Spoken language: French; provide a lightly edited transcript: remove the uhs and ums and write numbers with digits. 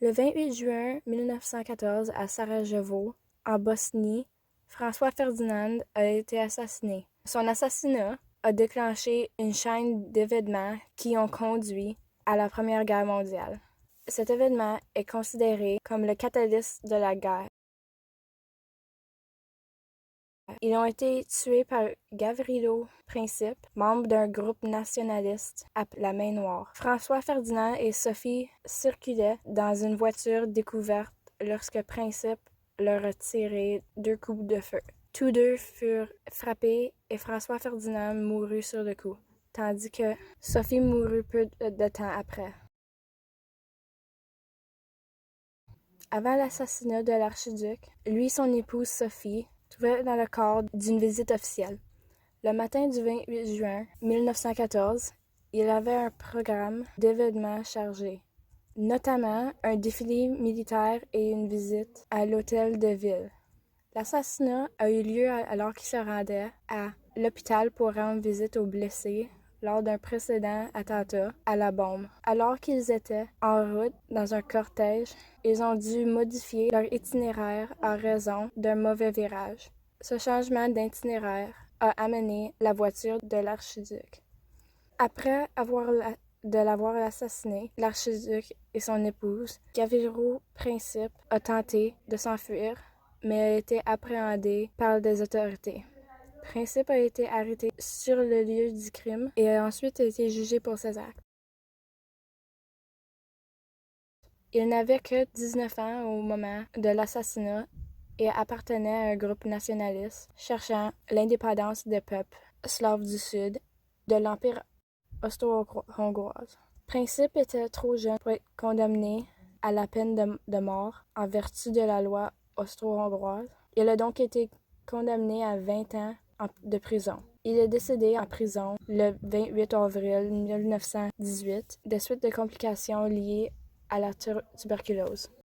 Le 28 juin 1914, à Sarajevo, en Bosnie, François Ferdinand a été assassiné. Son assassinat a déclenché une chaîne d'événements qui ont conduit à la Première Guerre mondiale. Cet événement est considéré comme le catalyste de la guerre. Ils ont été tués par Gavrilo Princip, membre d'un groupe nationaliste appelé la Main Noire. François Ferdinand et Sophie circulaient dans une voiture découverte lorsque Princip leur a tiré 2 coups de feu. Tous deux furent frappés et François Ferdinand mourut sur le coup, tandis que Sophie mourut peu de temps après. Avant l'assassinat de l'archiduc, lui et son épouse Sophie trouvaient dans le cadre d'une visite officielle. Le matin du 28 juin 1914, il avait un programme d'événements chargé, notamment un défilé militaire et une visite à l'hôtel de ville. L'assassinat a eu lieu alors qu'il se rendait à l'hôpital pour rendre visite aux blessés lors d'un précédent attentat à la bombe. Alors qu'ils étaient en route dans un cortège, ils ont dû modifier leur itinéraire en raison d'un mauvais virage. Ce changement d'itinéraire a amené la voiture de l'archiduc. Après l'avoir assassiné, l'archiduc et son épouse, Gavrilo Princip a tenté de s'enfuir, mais a été appréhendé par des autorités. Princip a été arrêté sur le lieu du crime et a ensuite été jugé pour ses actes. Il n'avait que 19 ans au moment de l'assassinat et appartenait à un groupe nationaliste cherchant l'indépendance des peuples slaves du Sud de l'Empire austro-hongrois. Princip était trop jeune pour être condamné à la peine de mort en vertu de la loi austro-hongroise. Il a donc été condamné à 20 ans de prison. Il est décédé en prison le 28 avril 1918 des suites de complications liées à la tuberculose.